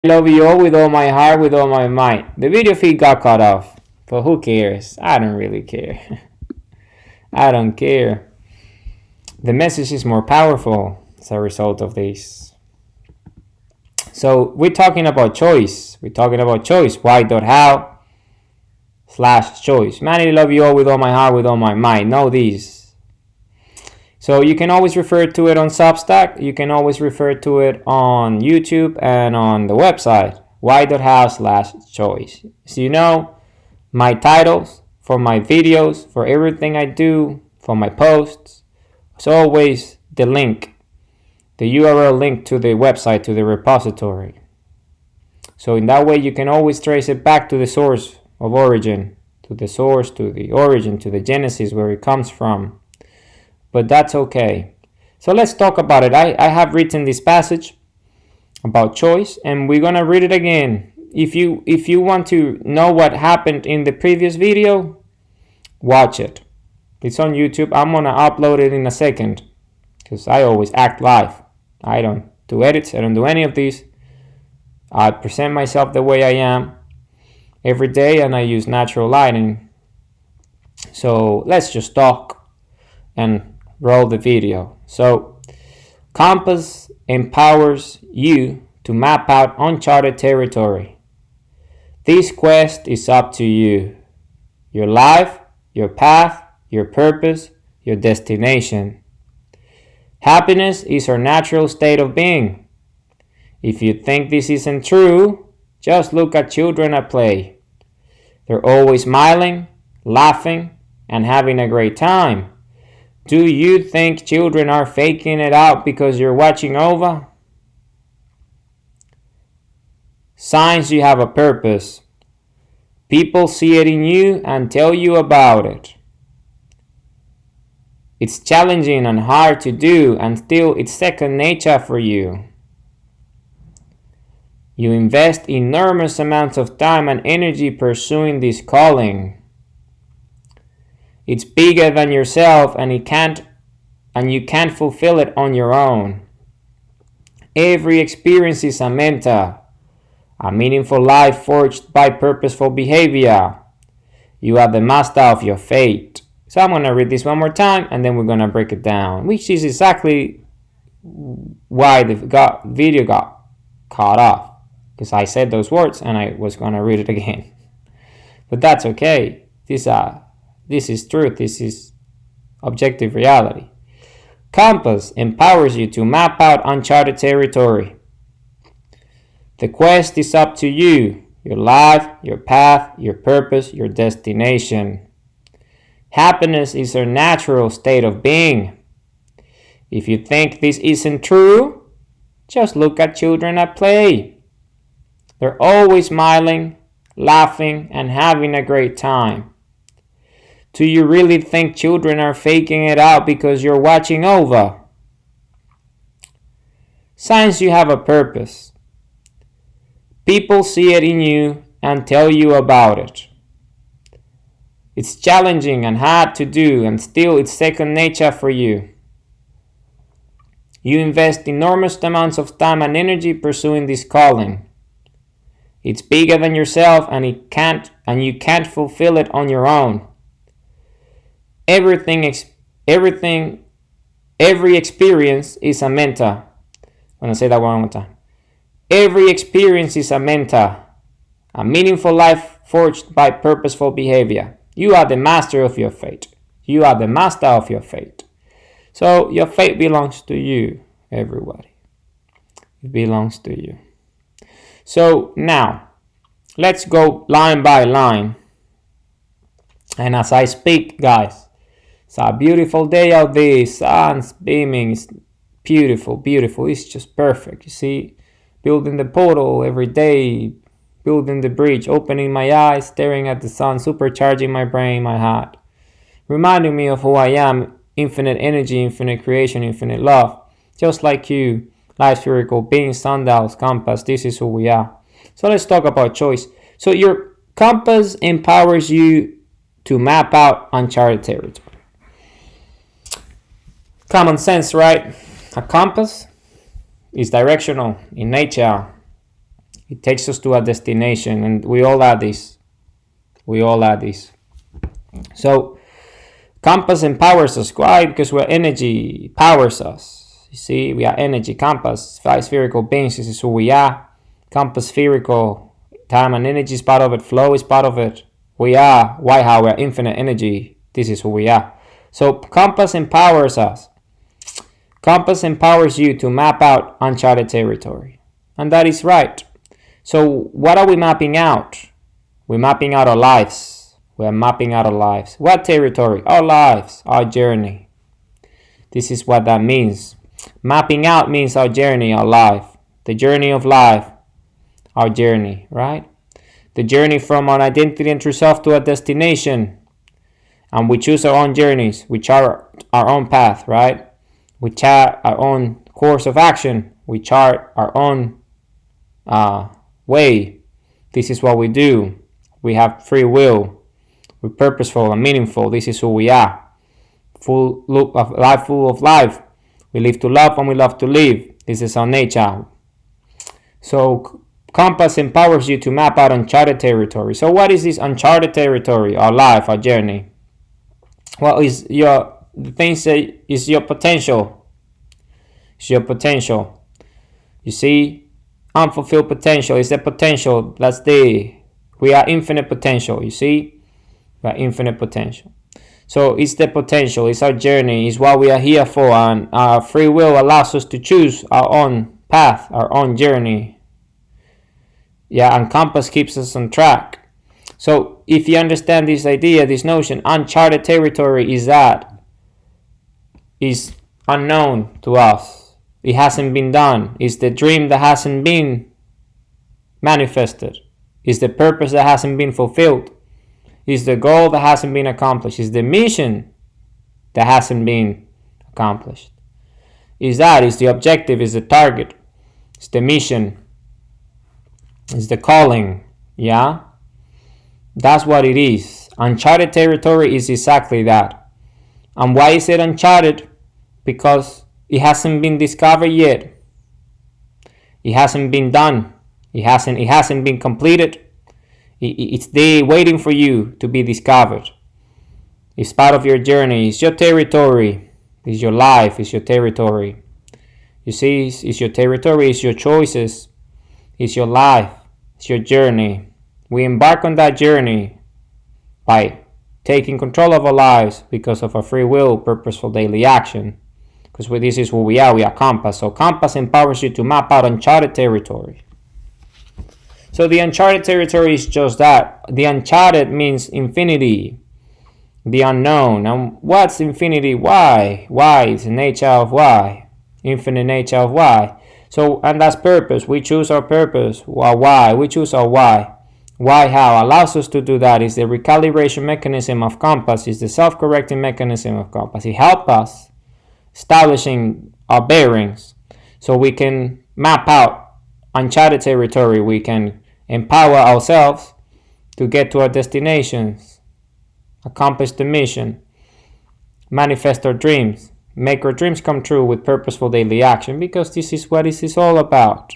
I love you all with all my heart, with all my might. The video feed got cut off, but who cares? I don't really care. I don't care. The message is more powerful as a result of this. So we're talking about choice. We're talking about choice. Why.how/choice. Man, I love you all with all my heart, with all my might. Know these. So you can always refer to it on Substack. You can always refer to it on YouTube and on the website. Why.how/choice. So you know, my titles for my videos, for everything I do, for my posts, it's always the link, the URL link to the website, to the repository. So in that way you can always trace it back to the source of origin, to the source, to the origin, to the genesis, where it comes from. But that's okay. So let's talk about it. I have written this passage about choice, and we're gonna read it again. If you want to know what happened in the previous video, watch it. It's on YouTube. I'm gonna upload it in a second because I always act live. I don't do edits. I don't do any of these. I present myself the way I am every day, and I use natural lighting. So let's just talk and roll the video. So, Compass empowers you to map out uncharted territory. This quest is up to you. Your life, your path, your purpose, your destination. Happiness is our natural state of being. If you think this isn't true, just look at children at play. They're always smiling, laughing, and having a great time. Do you think children are faking it out because you're watching over? Signs you have a purpose. People see it in you and tell you about it. It's challenging and hard to do, and still it's second nature for you. You invest enormous amounts of time and energy pursuing this calling. It's bigger than yourself, and you can't fulfill it on your own. Every experience is a mentor, a meaningful life forged by purposeful behavior. You are the master of your fate. So I'm going to read this one more time, and then we're going to break it down, which is exactly why the video got cut off, because I said those words and I was going to read it again. But that's okay. This is truth. This is objective reality. Compass empowers you to map out uncharted territory. The quest is up to you. Your life, your path, your purpose, your destination. Happiness is our natural state of being. If you think this isn't true, just look at children at play. They're always smiling, laughing, and having a great time. Do you really think children are faking it out because you're watching over? Signs you have a purpose. People see it in you and tell you about it. It's challenging and hard to do, and still it's second nature for you. You invest enormous amounts of time and energy pursuing this calling. It's bigger than yourself, and you can't fulfill it on your own. Every experience is a mentor. I'm going to say that one more time. Every experience is a mentor, a meaningful life forged by purposeful behavior. You are the master of your fate. You are the master of your fate. So your fate belongs to you, everybody. It belongs to you. So now, let's go line by line. And as I speak, guys, it's a beautiful day out there. Sun's beaming. It's beautiful, beautiful. It's just perfect. You see, building the portal every day, building the bridge, opening my eyes, staring at the sun, supercharging my brain, my heart, reminding me of who I am, infinite energy, infinite creation, infinite love. Just like you, life spherical being, sundials, compass, this is who we are. So let's talk about choice. So your compass empowers you to map out uncharted territory. Common sense, right? A compass is directional in nature. It takes us to a destination, and we all are this. We all are this. So compass empowers us. Why? Because we're energy, powers us. You see, we are energy. Compass, five spherical beings. This is who we are. Compass spherical. Time and energy is part of it. Flow is part of it. We are. Why? How? We're infinite energy. This is who we are. So compass empowers us. Compass empowers you to map out uncharted territory. And that is right. So what are we mapping out? We're mapping out our lives. We're mapping out our lives. What territory? Our lives, our journey. This is what that means. Mapping out means our journey, our life. The journey of life, our journey, right? The journey from an identity and true self to a destination. And we choose our own journeys. We chart our own path, right? We chart our own course of action. We chart our own way. This is what we do. We have free will. We're purposeful and meaningful. This is who we are. Full of life. We live to love and we love to live. This is our nature. So compass empowers you to map out uncharted territory. So what is this uncharted territory? Our life, our journey. What is the things that is your potential? It's your potential. You see, unfulfilled potential is the potential. We are infinite potential. You see, we are infinite potential. So it's the potential. It's our journey. It's what we are here for, and our free will allows us to choose our own path, our own journey. Yeah, and compass keeps us on track. So if you understand this idea, this notion, uncharted territory is unknown to us. It hasn't been done. It's the dream that hasn't been manifested. It's the purpose that hasn't been fulfilled. It's the goal that hasn't been accomplished. It's the mission that hasn't been accomplished. It's the objective, it's the target, it's the mission, it's the calling. Yeah? That's what it is. Uncharted territory is exactly that. And why is it uncharted? Because it hasn't been discovered yet. It hasn't been done. It hasn't been completed. It's there waiting for you to be discovered. It's part of your journey. It's your territory. It's your life. It's your territory. You see, it's your territory. It's your choices. It's your life. It's your journey. We embark on that journey by taking control of our lives because of our free will, purposeful daily action. Because this is who we are. We are compass. So compass empowers you to map out uncharted territory. So the uncharted territory is just that. The uncharted means infinity, the unknown. And what's infinity? Why? Why is the nature of why. Infinite nature of why. So, and that's purpose. We choose our purpose. Why? We choose our why. Why, how allows us to do that is the recalibration mechanism of compass, is the self-correcting mechanism of compass. It helps us establishing our bearings so we can map out uncharted territory. We can empower ourselves to get to our destinations, accomplish the mission, manifest our dreams, make our dreams come true with purposeful daily action, because this is what this is all about.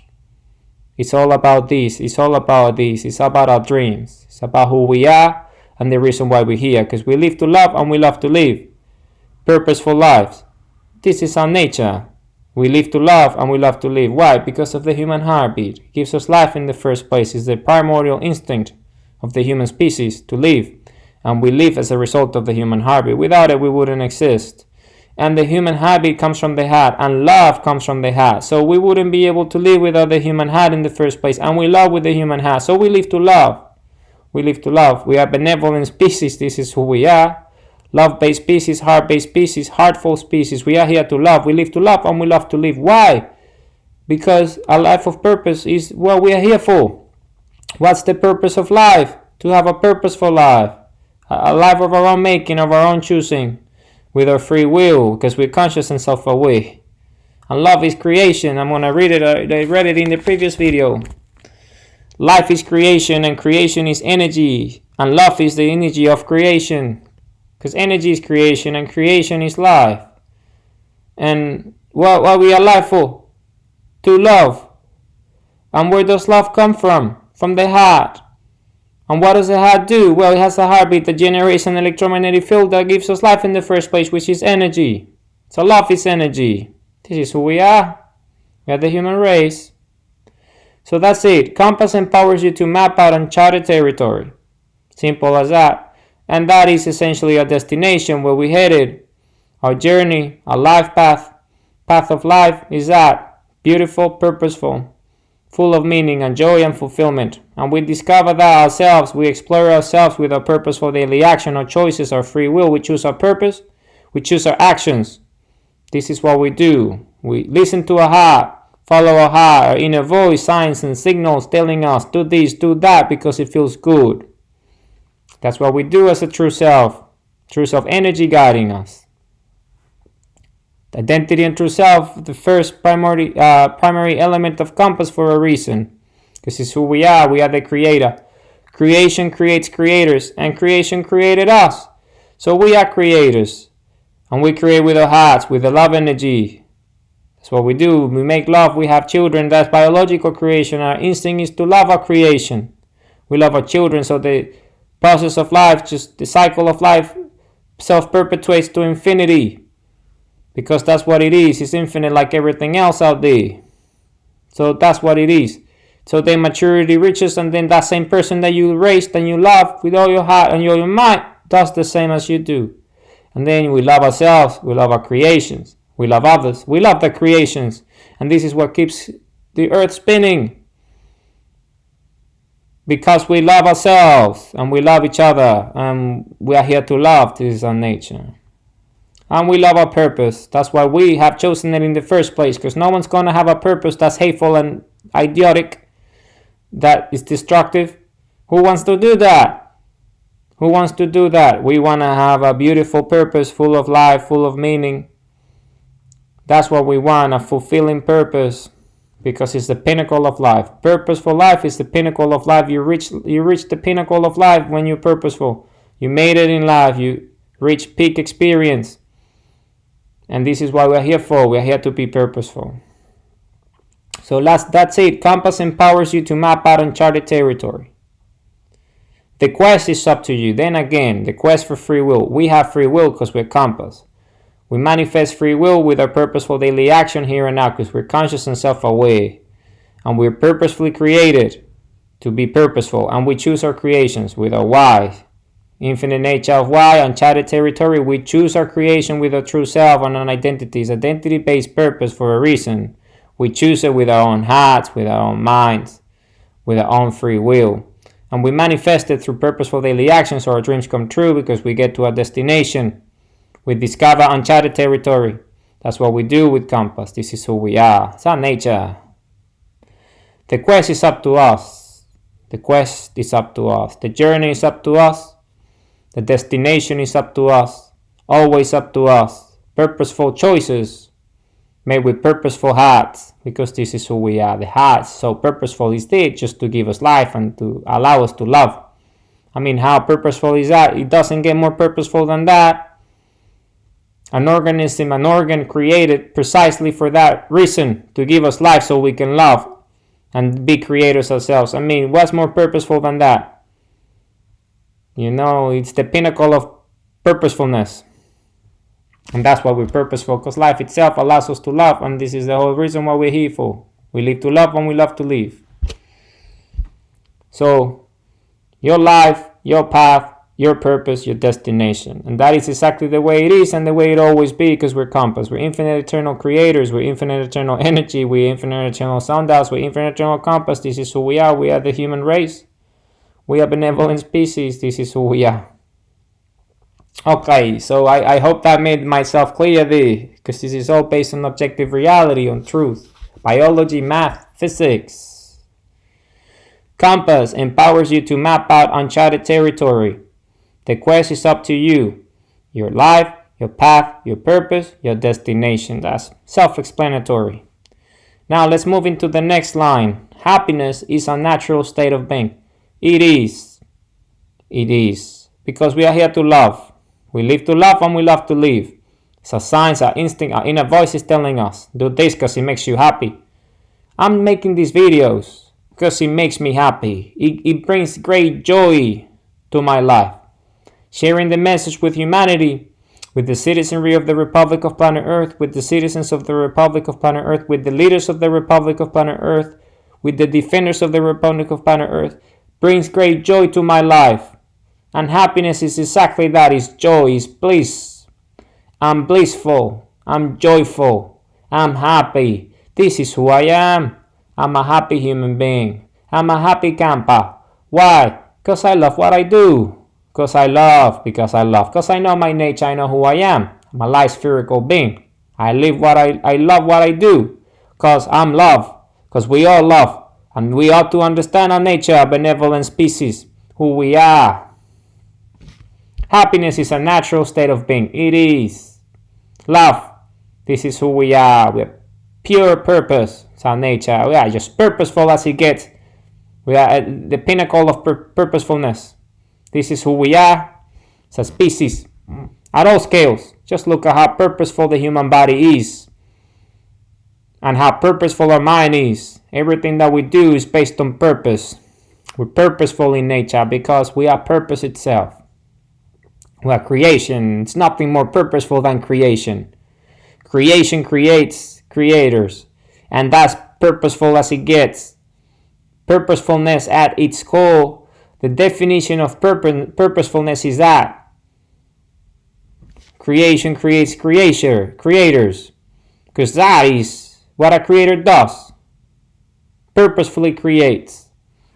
It's all about this. It's all about this. It's about our dreams. It's about who we are and the reason why we're here, because we live to love and we love to live purposeful lives. This is our nature. We live to love and we love to live. Why? Because of the human heartbeat. It gives us life in the first place. It's the primordial instinct of the human species to live. And we live as a result of the human heartbeat. Without it, we wouldn't exist. And the human heartbeat comes from the heart, and love comes from the heart. So we wouldn't be able to live without the human heart in the first place. And we love with the human heart. So we live to love. We live to love. We are benevolent species. This is who we are. Love-based species, heart-based species, heartful species. We are here to love. We live to love and we love to live. Why? Because a life of purpose is what we are here for. What's the purpose of life? To have a purposeful life. A life of our own making, of our own choosing. With our free will, because we're conscious and self-aware. And love is creation. I'm going to read it. I read it in the previous video. Life is creation, and creation is energy. And love is the energy of creation. Because energy is creation and creation is life. And what we are alive for? To love. And where does love come from? From the heart. And what does the heart do? Well, it has a heartbeat that generates an electromagnetic field that gives us life in the first place, which is energy. So love is energy. This is who we are. We are the human race. So that's it. Compass empowers you to map out uncharted territory. Simple as that. And that is essentially our destination, where we headed. Our journey, our life path of life is that. Beautiful, purposeful, full of meaning and joy and fulfillment. And we discover that ourselves. We explore ourselves with our purposeful daily action, our choices, our free will. We choose our purpose. We choose our actions. This is what we do. We listen to our heart, follow our heart, our inner voice, signs and signals telling us, do this, do that, because it feels good. That's what we do as a true self energy guiding us. Identity and true self, the first primary element of compass for a reason. This is who we are the creator. Creation creates creators, and creation created us. So we are creators. And we create with our hearts, with the love energy. That's what we do. We make love, we have children. That's biological creation. Our instinct is to love our creation. We love our children, so the process of life, just the cycle of life, self-perpetuates to infinity. Because that's what it is. It's infinite like everything else out there. So that's what it is. So then maturity reaches, and then that same person that you raised and you love with all your heart and all your mind does the same as you do. And then we love ourselves, we love our creations, we love others, we love the creations. And this is what keeps the earth spinning. Because we love ourselves and we love each other, and we are here to love. This is our nature. And we love our purpose. That's why we have chosen it in the first place, because no one's going to have a purpose that's hateful and idiotic, that is destructive. Who wants to do that? Who wants to do that? We want to have a beautiful purpose, full of life, full of meaning. That's what we want, a fulfilling purpose, because it's the pinnacle of life. Purposeful life is the pinnacle of life. You reach the pinnacle of life when you're purposeful. You made it in life. You reach peak experience. And this is what we're here for. We're here to be purposeful. So that's it. Compass empowers you to map out uncharted territory. The quest is up to you. Then again, the quest for free will. We have free will because we're compass. We manifest free will with our purposeful daily action here and now, because we're conscious and self-aware. And we're purposefully created to be purposeful. And we choose our creations with our why. Infinite nature of why, uncharted territory. We choose our creation with our true self and an identity. It's identity-based purpose for a reason. We choose it with our own hearts, with our own minds, with our own free will. And we manifest it through purposeful daily actions, so our dreams come true because we get to our destination. We discover uncharted territory. That's what we do with compass. This is who we are. It's our nature. The quest is up to us. The quest is up to us. The journey is up to us. The destination is up to us. Always up to us. Purposeful choices made with purposeful hearts, because this is who we are. The heart, so purposeful is there just to give us life and to allow us to love. I mean, how purposeful is that? It doesn't get more purposeful than that. An organ created precisely for that reason, to give us life so we can love and be creators ourselves. I mean, what's more purposeful than that? You know, it's the pinnacle of purposefulness. And that's why we're purposeful, because life itself allows us to love, and this is the whole reason why we're here for. We live to love and we love to live. So, your life, your path, your purpose, your destination. And that is exactly the way it is and the way it always be, because we're compass. We're infinite eternal creators. We're infinite eternal energy. We're infinite eternal sundials. We're infinite eternal compass. This is who we are. We are the human race. We are benevolent species. This is who we are. Okay, so I hope that made myself clear there, because this is all based on objective reality, on truth, biology, math, physics. Compass empowers you to map out uncharted territory. The quest is up to you. Your life, your path, your purpose, your destination. That's self-explanatory. Now let's move into the next line. Happiness is a natural state of being. It is. It is. Because we are here to love. We live to love and we love to live. It's a sign, our instinct, our inner voice is telling us, do this because it makes you happy. I'm making these videos because it makes me happy. It brings great joy to my life. Sharing the message with humanity, with the citizenry of the Republic of Planet Earth, with the citizens of the Republic of Planet Earth, with the leaders of the Republic of Planet Earth, with the defenders of the Republic of Planet Earth, brings great joy to my life. And happiness is exactly that, is joy, is bliss. I'm blissful, I'm joyful, I'm happy. This is who I am. I'm a happy human being. I'm a happy camper. Why? Because I love what I do. Because I love. Because I know my nature, I know who I am. I'm a light spherical being. I love what I do. Because I'm love. Because we all love. And we ought to understand our nature, a benevolent species, who we are. Happiness is a natural state of being. It is. Love. This is who we are. We're pure purpose. It's our nature. We are just purposeful as it gets. We are at the pinnacle of purposefulness. This is who we are. It's a species. At all scales. Just look at how purposeful the human body is. And how purposeful our mind is. Everything that we do is based on purpose. We're purposeful in nature because we are purpose itself. We are creation. It's nothing more purposeful than creation. Creation creates creators. And that's purposeful as it gets. Purposefulness at its core. The definition of purposefulness is that creation creates creators. Because that is what a creator does. Purposefully creates.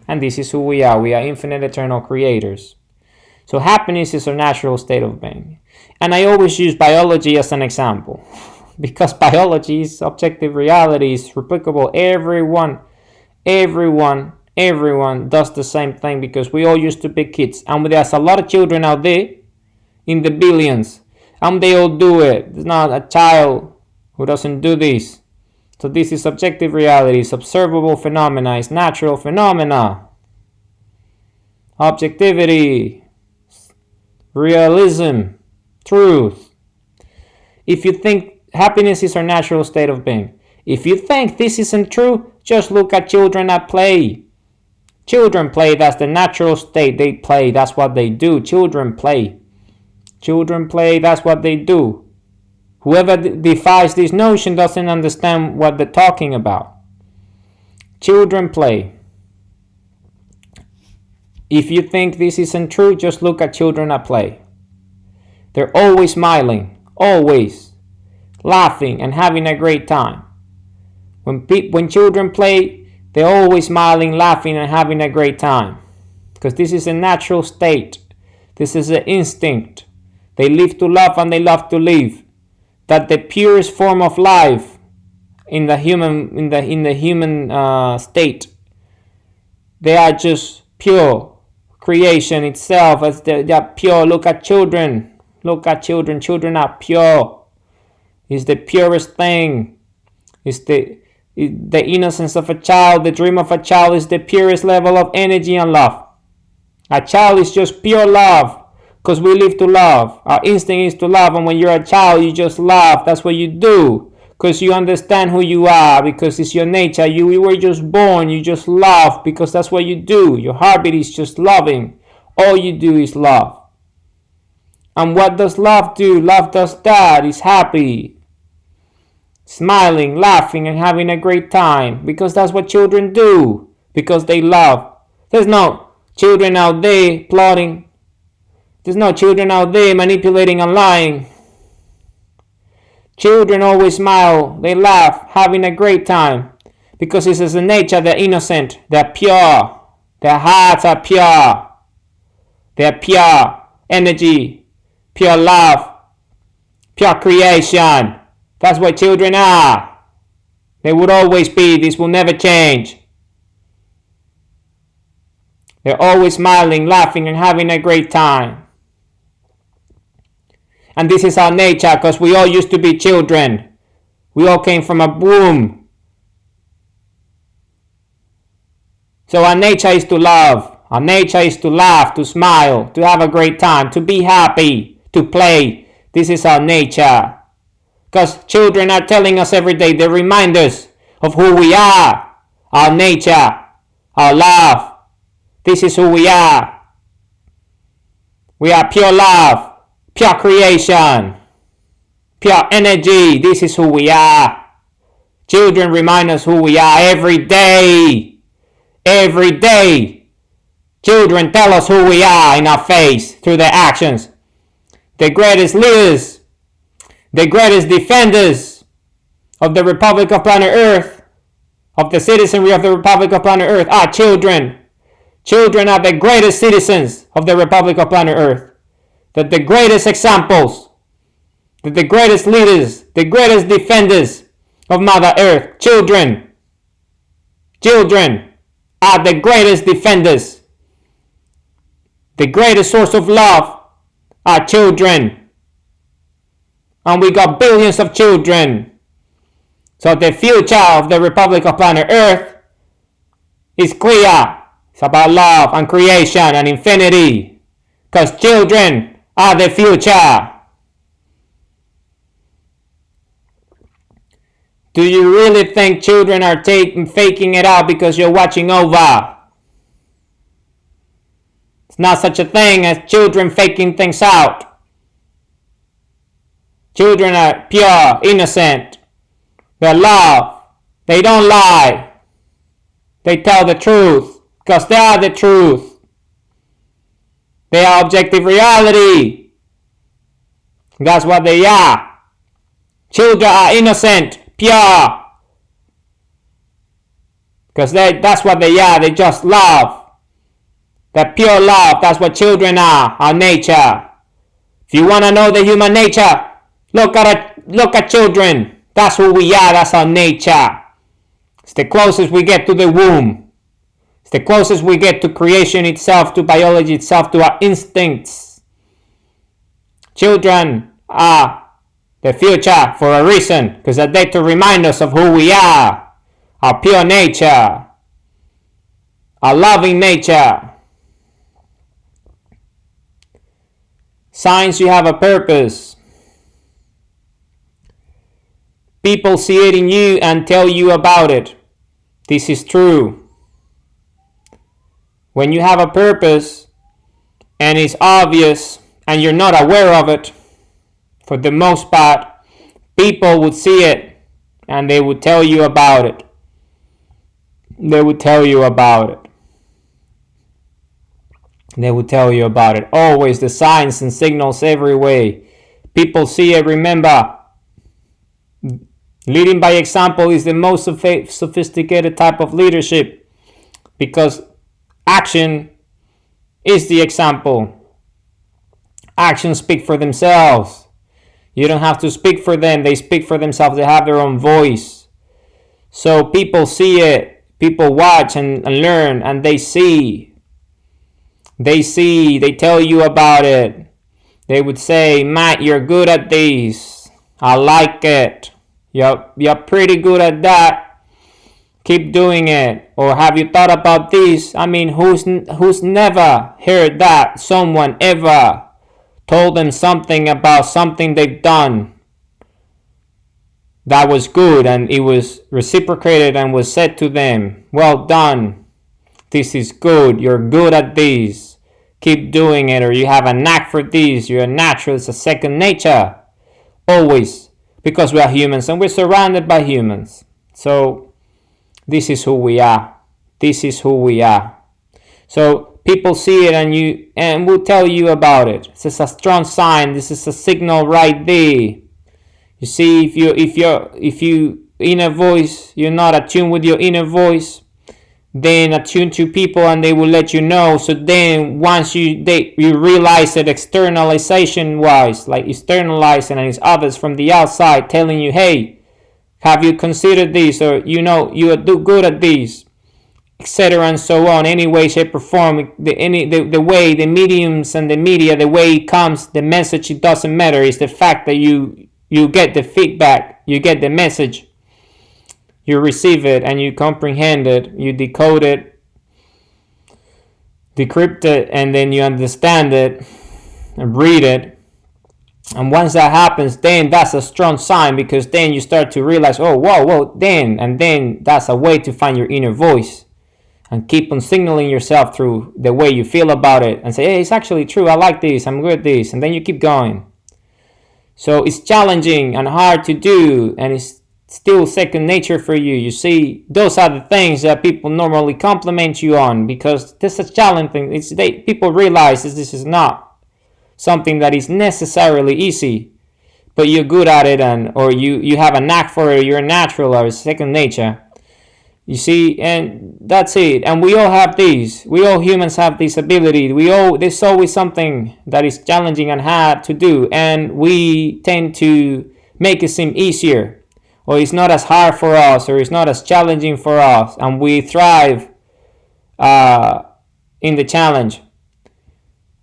And this is who we are. We are infinite eternal creators. So happiness is our natural state of being. And I always use biology as an example. Because biology is objective reality, is replicable. Everyone does the same thing because we all used to be kids. And there's a lot of children out there in the billions. And they all do it. There's not a child who doesn't do this. So this is objective reality. It's observable phenomena. It's natural phenomena. Objectivity. Realism. Truth. If you think happiness is our natural state of being, if you think this isn't true, just look at children at play. Children play, that's the natural state. They play, that's what they do. Children play. Children play, that's what they do. Whoever defies this notion doesn't understand what they're talking about. Children play. If you think this isn't true, just look at children at play. They're always smiling, always laughing and having a great time. When children play, they're always smiling, laughing and having a great time. Because this is a natural state. This is an instinct. They live to love and they love to live. That the purest form of life in the human state, they are just pure. Creation itself, as they are pure. Look at children. Children are pure. It's the purest thing. It's the innocence of a child. The dream of a child is the purest level of energy and love. A child is just pure love. Because we live to love. Our instinct is to love. And when you're a child, you just love. That's what you do. Because you understand who you are. Because it's your nature. You were just born. You just love. Because that's what you do. Your heartbeat is just loving. All you do is love. And what does love do? Love does that. It's happy. Smiling, laughing, and having a great time. Because that's what children do. Because they love. There's no children out there plotting. There's no children out there manipulating and lying. Children always smile, they laugh, having a great time. Because this is the nature, they're innocent, they're pure. Their hearts are pure. They're pure energy, pure love, pure creation. That's what children are. They would always be, this will never change. They're always smiling, laughing, and having a great time. And this is our nature because we all used to be children. We all came from a womb. So our nature is to love. Our nature is to laugh, to smile, to have a great time, to be happy, to play. This is our nature. Because children are telling us every day, they remind us of who we are. our nature, our love. This is who we are. We are pure love, pure creation, pure energy. This is who we are. Children remind us who we are every day. Every day. Children tell us who we are in our face through their actions. The greatest leaders, the greatest defenders of the Republic of Planet Earth, of the citizenry of the Republic of Planet Earth, are children. Children are the greatest citizens of the Republic of Planet Earth. That the greatest examples, that the greatest leaders, the greatest defenders of Mother Earth, children. Children are the greatest defenders. The greatest source of love are children. And we got billions of children. So the future of the Republic of Planet Earth is clear. It's about love and creation and infinity. Because children are the future. Do you really think children are faking it out because you're watching over? It's not such a thing as children faking things out. Children are pure, innocent. They love. They don't lie. They tell the truth because they are the truth. They are objective reality. That's what they are. Children are innocent, pure. Because that's what they are. They just love. That pure love, that's what children are, our nature. If you want to know the human nature, look at children. That's who we are, that's our nature. It's the closest we get to the womb. It's the closest we get to creation itself, to biology itself, to our instincts. Children are the future for a reason, because they're there to remind us of who we are, our pure nature, our loving nature. Signs you have a purpose. People see it in you and tell you about it. This is true. When you have a purpose and it's obvious and you're not aware of it, for the most part, people would see it and they would tell you about it. They would tell you about it. They would tell you about it. Always the signs and signals every way. People see it. Remember, leading by example is the most sophisticated type of leadership, because action is the example. Actions speak for themselves. You don't have to speak for them. They speak for themselves. They have their own voice. So people see it. People watch and learn, and they see. They tell you about it. They would say, Matt, you're good at this. I like it. You're pretty good at that. Keep doing it. Or have you thought about this? I mean, who's never heard that someone ever told them something about something they've done that was good, and it was reciprocated and was said to them, well done. This is good. You're good at this. Keep doing it. Or you have a knack for this. You're a natural. It's a second nature. Always. Because we are humans and we're surrounded by humans. So this is who we are. This is who we are. So people see it and will tell you about it. This is a strong sign. This is a signal right there. You see, if you inner voice, you're not attuned with your inner voice, then attune to people and they will let you know. So then once you realize that externalization wise, like externalizing, and it's others from the outside telling you, hey, have you considered this? Or you do good at this, etc. and so on. Any way, shape or form, the way the mediums and the media, the way it comes, the message, it doesn't matter. It's the fact that you get the feedback, you get the message. You receive it and you comprehend it, you decode it, decrypt it, and then you understand it and read it. And once that happens, then that's a strong sign, because then you start to realize, oh, whoa, then that's a way to find your inner voice and keep on signaling yourself through the way you feel about it and say, hey, it's actually true. I like this. I'm good at this. And then you keep going. So it's challenging and hard to do, and it's still second nature for you. You see, those are the things that people normally compliment you on, because this is challenging. People realize that this is not something that is necessarily easy, but you're good at it, or you have a knack for it, you're natural, or it's second nature. You see, and that's it. And we all have these. We all humans have this ability. There's always something that is challenging and hard to do, and we tend to make it seem easier, or it's not as hard for us, or it's not as challenging for us, and we thrive in the challenge.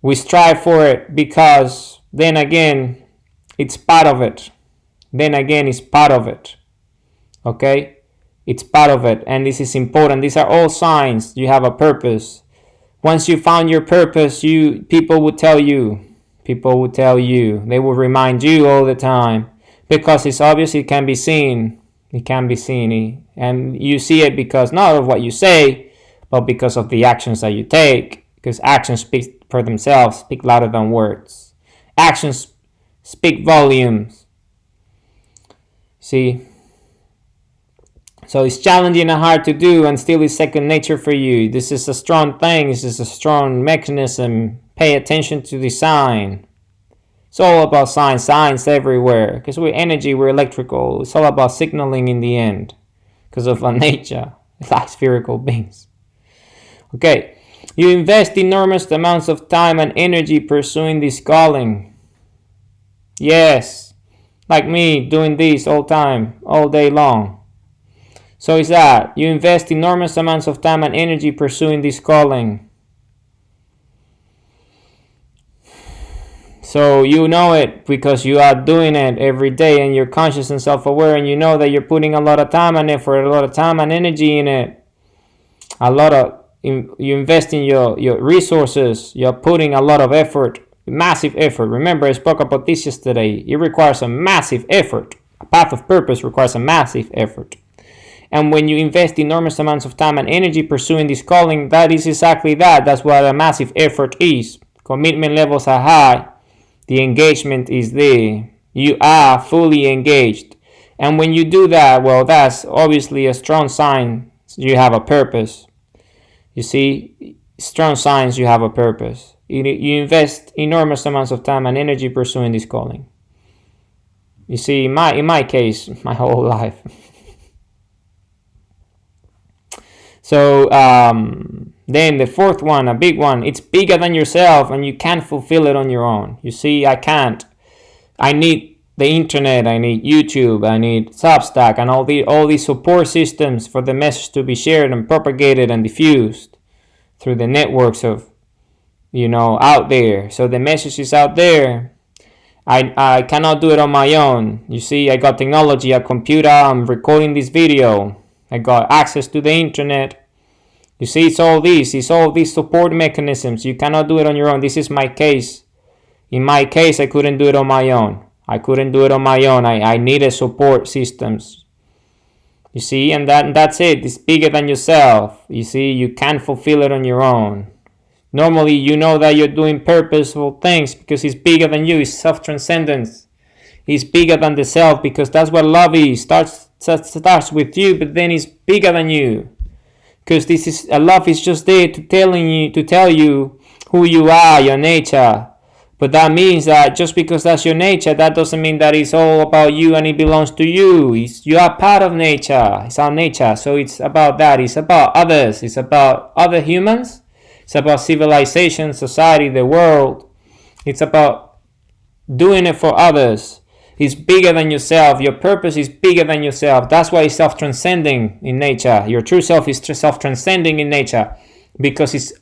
We strive for it because then again, it's part of it. Okay? It's part of it, and this is important. These are all signs you have a purpose. Once you found your purpose, people will tell you. They will remind you all the time, because it's obvious. It can be seen. And you see it because not of what you say, but because of the actions that you take. Because actions speak for themselves, speak louder than words. Actions speak volumes. See? So it's challenging and hard to do, and still is second nature for you. This is a strong thing. This is a strong mechanism. Pay attention to the sign. It's all about signs everywhere. Because we're energy, we're electrical. It's all about signaling in the end. Because of our nature, like spherical beings. Okay. You invest enormous amounts of time and energy pursuing this calling. Yes. Like me, doing this all time, all day long. So is that. You invest enormous amounts of time and energy pursuing this calling. So you know it because you are doing it every day, and you're conscious and self-aware, and you know that you're putting a lot of time and effort, a lot of time and energy in it. You invest in your resources. You're putting a lot of effort, massive effort. Remember, I spoke about this yesterday. It requires a massive effort. A path of purpose requires a massive effort. And when you invest enormous amounts of time and energy pursuing this calling, that is exactly that. That's what a massive effort is. Commitment levels are high. The engagement is there. You are fully engaged. And when you do that, well, that's obviously a strong sign you have a purpose. You see, strong signs you have a purpose. You invest enormous amounts of time and energy pursuing this calling. You see, in my case, my whole life. So then the fourth one, a big one, it's bigger than yourself, and you can't fulfill it on your own. You see, I can't. I need the internet, I need YouTube, I need Substack, and all these support systems for the message to be shared and propagated and diffused through the networks of, out there. So the message is out there. I cannot do it on my own. You see, I got technology, a computer, I'm recording this video. I got access to the internet. You see, it's all these support mechanisms. You cannot do it on your own. This is my case. In my case, I couldn't do it on my own. I needed support systems. You see, and that's it. It's bigger than yourself. You see, you can't fulfill it on your own. Normally, you know that you're doing purposeful things because it's bigger than you. It's self-transcendence. It's bigger than the self, because that's what love is. Starts with you, but then it's bigger than you. Because love is just there to tell you who you are, your nature. But that means that just because that's your nature, that doesn't mean that it's all about you and it belongs to you. You are part of nature. It's our nature. So it's about that. It's about others. It's about other humans. It's about civilization, society, the world. It's about doing it for others. It's bigger than yourself. Your purpose is bigger than yourself. That's why it's self-transcending in nature. Your true self is self-transcending in nature because it's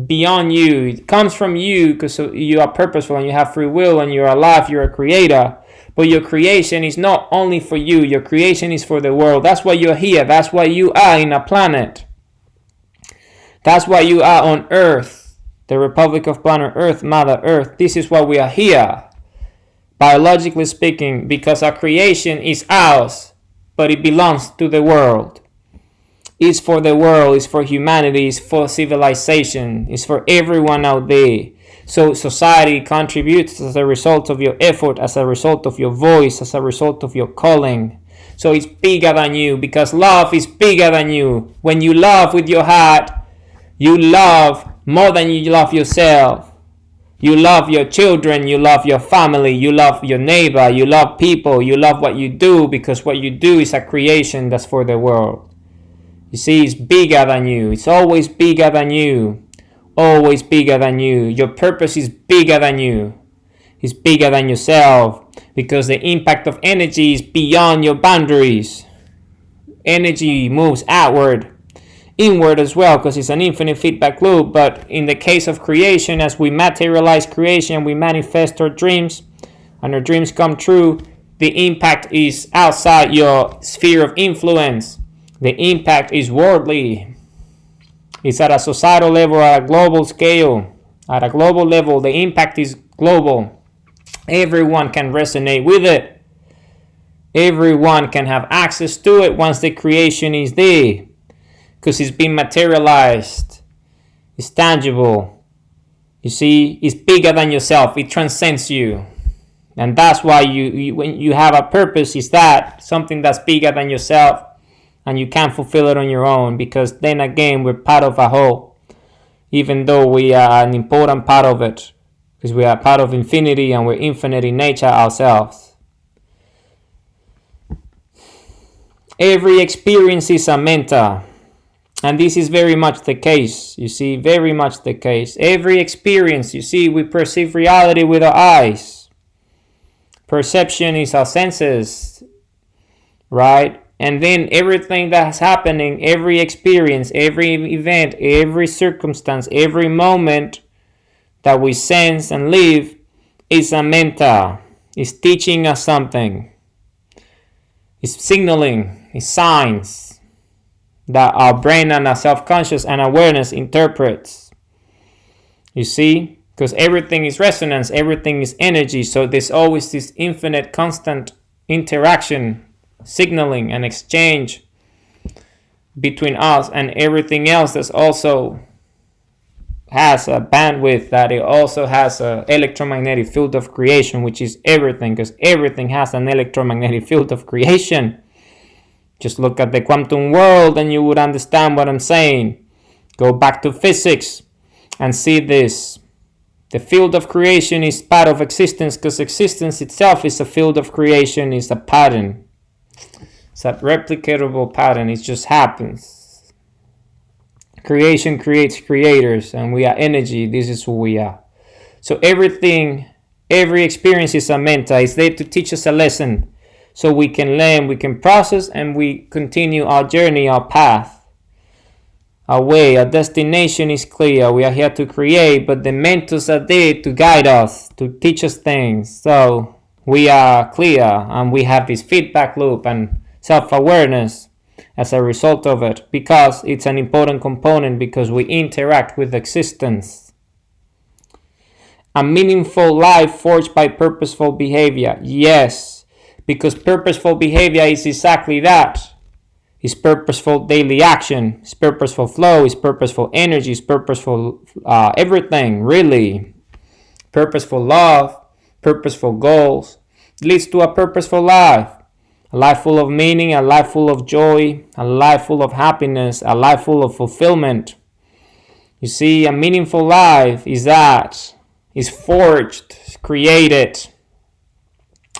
beyond you. It comes from you because you are purposeful and you have free will and you're alive. You're a creator. But your creation is not only for you. Your creation is for the world. That's why you're here. That's why you are in a planet. That's why you are on Earth. The Republic of Planet Earth, Mother Earth. This is why we are here. biologically speaking, because our creation is ours, but it belongs to the world. It's for the world, it's for humanity, it's for civilization, it's for everyone out there. So society contributes as a result of your effort, as a result of your voice, as a result of your calling. So it's bigger than you, because love is bigger than you. When you love with your heart, you love more than you love yourself. You love your children, you love your family, you love your neighbor, you love people, you love what you do, because what you do is a creation that's for the world. You see, it's bigger than you. It's always bigger than you. Always bigger than you. Your purpose is bigger than you. It's bigger than yourself, because the impact of energy is beyond your boundaries. Energy moves outward, inward as well, because it's an infinite feedback loop. But in the case of creation, as we materialize creation, we manifest our dreams, and our dreams come true, the impact is outside your sphere of influence. The impact is worldly. It's at a societal level, at a global scale. At a global level, the impact is global. Everyone can resonate with it. Everyone can have access to it once the creation is there, because it's been materialized. It's tangible. You see, it's bigger than yourself. It transcends you. And that's why when you have a purpose, is that something that's bigger than yourself, and you can't fulfill it on your own, because then again, we're part of a whole, even though we are an important part of it, because we are part of infinity and we're infinite in nature ourselves. Every experience is a mentor, and this is very much the case. You see, very much the case. Every experience, you see, we perceive reality with our eyes. Perception is our senses, right? And then everything that's happening, every experience, every event, every circumstance, every moment that we sense and live is a mentor. It's teaching us something. It's signaling, it's signs that our brain and our self-conscious and awareness interprets. You see? Because everything is resonance, everything is energy. So there's always this infinite, constant interaction, signaling and exchange between us and everything else that also has a bandwidth, that it also has an electromagnetic field of creation, which is everything, because everything has an electromagnetic field of creation. Just look at the quantum world and you would understand what I'm saying. Go back to physics and see this. The field of creation is part of existence, because existence itself is a field of creation, is a pattern. It's a replicatable pattern. It just happens. Creation creates creators, and we are energy. This is who we are. So everything, every experience is a mentor. It's there to teach us a lesson, so we can learn, we can process, and we continue our journey, our path, our way. Our destination is clear. We are here to create, but the mentors are there to guide us, to teach us things. So we are clear, and we have this feedback loop and self-awareness as a result of it, because it's an important component, because we interact with existence. A meaningful life forged by purposeful behavior. Yes, because purposeful behavior is exactly that. It's purposeful daily action, it's purposeful flow, it's purposeful energy, it's purposeful everything, really. Purposeful love, purposeful goals leads to a purposeful life. A life full of meaning, a life full of joy, a life full of happiness, a life full of fulfillment. You see, a meaningful life is that. It's forged, it's created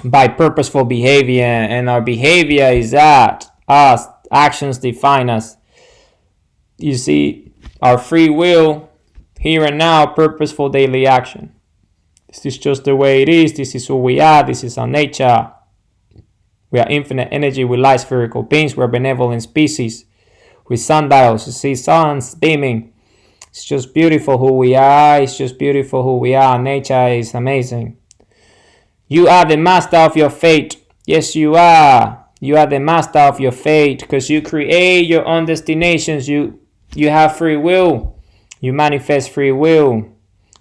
by purposeful behavior, and our behavior is that. Us, actions define us. You see, our free will, here and now, purposeful daily action. This is just the way it is. This is who we are. This is our nature. We are infinite energy. We light spherical beings. We're a benevolent species. With sundials, you see suns beaming. It's just beautiful who we are. It's just beautiful who we are. Nature is amazing. You are the master of your fate. Yes, you are. You are the master of your fate, because you create your own destinations. You have free will. You manifest free will.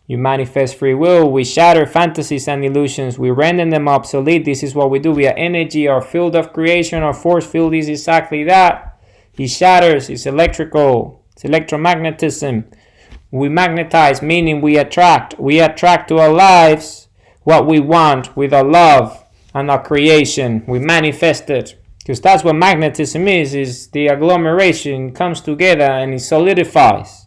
You manifest free will. We shatter fantasies and illusions. We render them obsolete. This is what we do. We are energy. Our field of creation, our force field is exactly that. It shatters. It's electrical. It's electromagnetism. We magnetize, meaning we attract. We attract to our lives what we want with our love and our creation. We manifest it. Because that's what magnetism is the agglomeration comes together and it solidifies.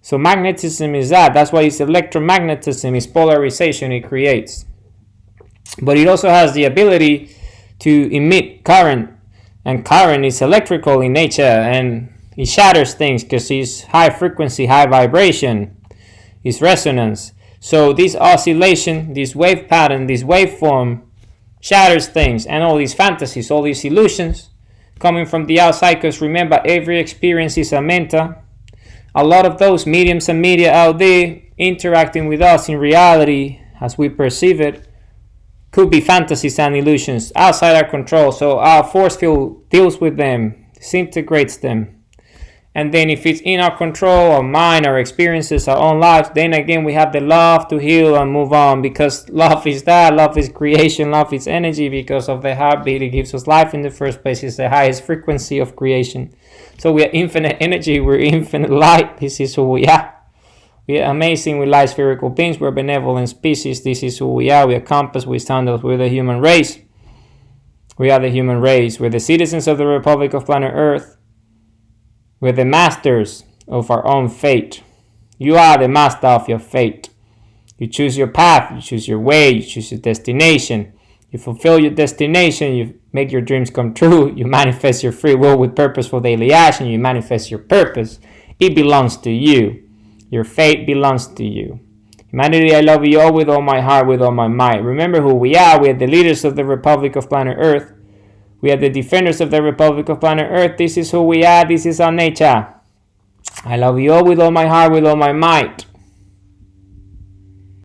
So magnetism is that. That's why it's electromagnetism. It's polarization it creates. But it also has the ability to emit current. And current is electrical in nature. And it shatters things because it's high frequency, high vibration. It's resonance. So this oscillation, this wave pattern, this waveform shatters things. And all these fantasies, all these illusions coming from the outside. Because remember, every experience is a mentor. A lot of those mediums and media out there interacting with us in reality as we perceive it could be fantasies and illusions outside our control. So our force field deals with them, disintegrates them. And then if it's in our control, our mind, our experiences, our own lives, then again we have the love to heal and move on, because love is that. Love is creation. Love is energy. Because of the heartbeat, it gives us life in the first place. It's the highest frequency of creation. So we are infinite energy. We're infinite light. This is who we are. We are amazing. We light spherical beings. We're benevolent species. This is who we are. We are compass. We're sundials. We're the human race. We are the human race. We're the citizens of the Republic of planet Earth. We're the masters of our own fate. You are the master of your fate. You choose your path, you choose your way, you choose your destination. You fulfill your destination, you make your dreams come true, you manifest your free will with purposeful daily action, you manifest your purpose. It belongs to you. Your fate belongs to you. Humanity, I love you all with all my heart, with all my might. Remember who we are. We are the leaders of the Republic of planet Earth. We are the defenders of the Republic of planet Earth. This is who we are. This is our nature. I love you all with all my heart, with all my might.